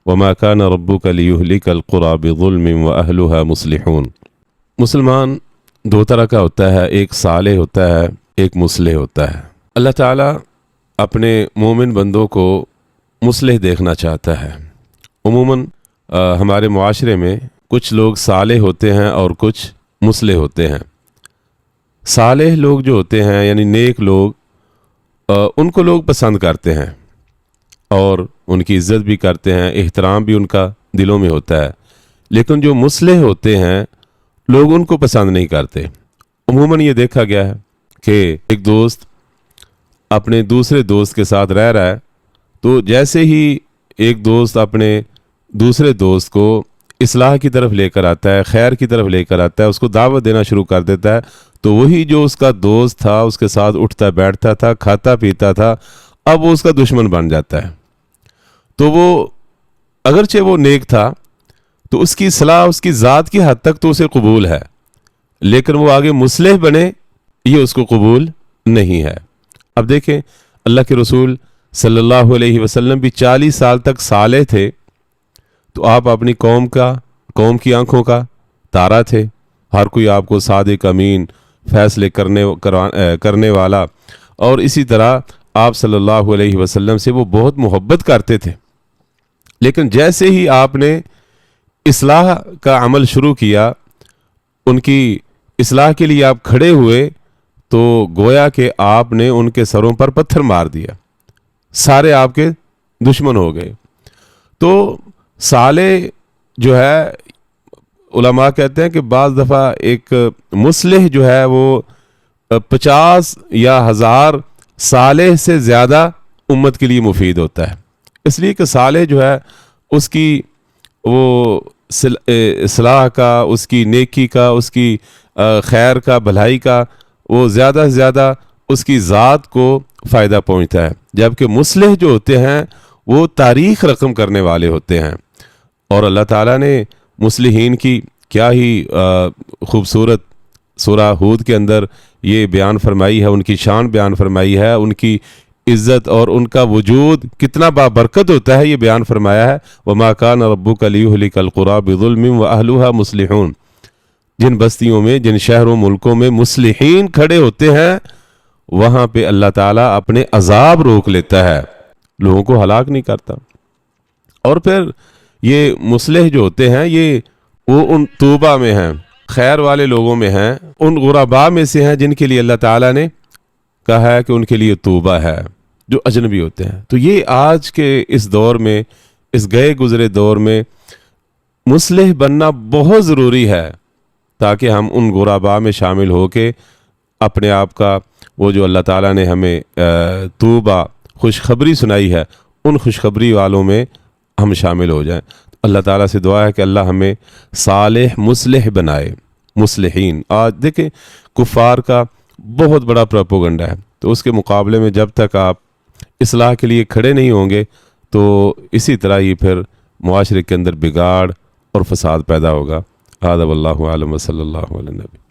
वमा कान रब्बुका लियुहलिकल क़ुरा बिज़ुल्मिन व अहलुहा मुस्लिहून। मुसलमान दो तरह का होता है, एक सालेह होता है, एक मुस्लिह होता है। अल्लाह ताला अपने मोमिन बंदों को मुस्लिह देखना चाहता है। उमूमन हमारे मुआशरे में कुछ लोग सालेह होते हैं और कुछ मुस्लिह होते हैं। सालेह लोग जो होते हैं यानी नेक लोग, उनको लोग पसंद करते हैं और उनकी इज़्ज़त भी करते हैं, एहतराम भी उनका दिलों में होता है। लेकिन जो मुस्लिह होते हैं लोग उनको पसंद नहीं करते। उमूमन ये देखा गया है कि एक दोस्त अपने दूसरे दोस्त के साथ रह रहा है, तो जैसे ही एक दोस्त अपने दूसरे दोस्त को इस्लाह की तरफ लेकर आता है, खैर की तरफ लेकर आता है, उसको दावत देना शुरू कर देता है, तो वही जो उसका दोस्त था, उसके साथ उठता बैठता था, खाता पीता था, अब वो उसका दुश्मन बन जाता है। तो वो अगरचे वो नेक था तो उसकी सलाह उसकी ज़ात की हद तक तो उसे कबूल है, लेकिन वो आगे मुस्लिह बने ये उसको कबूल नहीं है। अब देखें, अल्लाह के रसूल सल्लल्लाहु अलैहि वसल्लम भी 40 साल तक साले थे, तो आप अपनी कौम की आंखों का तारा थे। हर कोई आपको सादिक अमीन, फैसले करने वाला, और इसी तरह आप सल्लल्लाहु अलैहि वसल्लम से वो बहुत मोहब्बत करते थे। लेकिन जैसे ही आपने इस्लाह का अमल शुरू किया, उनकी इस्लाह के लिए आप खड़े हुए, तो गोया कि आपने उनके सरों पर पत्थर मार दिया, सारे आपके दुश्मन हो गए। तो साले जो है, उलमा कहते हैं कि बाज़ दफ़ा एक मुस्लिह जो है वो 50 या 1000 साले से ज़्यादा उम्मत के लिए मुफीद होता है। इसलिए कि साले जो है उसकी वो इस्लाह का, उसकी नेकी का, उसकी खैर का, भलाई का, वो ज़्यादा से ज़्यादा उसकी ज़ात को फ़ायदा पहुँचता है। जबकि मुस्लिह जो होते हैं वो तारीख़ रकम करने वाले होते हैं। और अल्लाह ताला ने मुस्लिहीन की क्या ही खूबसूरत सूरह हूद के अंदर ये बयान फरमाई है, उनकी शान बयान फरमाई है, उनकी इज़्ज़त और उनका वजूद कितना बाबरकत होता है ये बयान फरमाया है। वमा कान रब्बुका लियुहलिकल क़ुरा बिज़ुल्मिन व अहलुहा मुस्लिहून। जिन बस्तियों में, जिन शहरों मुल्कों में मुस्लिहीन खड़े होते हैं, वहाँ पे अल्लाह ताला अपने अजाब रोक लेता है, लोगों को हलाक नहीं करता। और फिर ये मुस्लिह जो होते हैं ये वो उन तूबा में हैं, खैर वाले लोगों में हैं, उन गुरबा में से हैं जिनके लिए अल्लाह ताला ने कहा है कि उनके लिए तूबा है, जो अजनबी होते हैं। तो ये आज के इस दौर में, इस गए गुजरे दौर में मुस्लिह बनना बहुत ज़रूरी है, ताकि हम उन गुरबा में शामिल हो के अपने आप का वो जो अल्लाह ताला ने हमें तूबा खुशखबरी सुनाई है, उन खुशखबरी वालों में हम शामिल हो जाएं। तो अल्लाह ताला से दुआ है कि अल्लाह हमें सालेह मुस्लिह बनाए, मुस्लिहीन। आज देखें कुफ़ार का बहुत बड़ा प्रोपोगंडा है, तो उसके मुकाबले में जब तक आप इस्लाह के लिए खड़े नहीं होंगे, तो इसी तरह ही फिर मुआशरे के अंदर बिगाड़ और फसाद पैदा होगा। हाज़ा वल्लाहु आलम व सल्लल्लाहु अलैहि वसल्लम।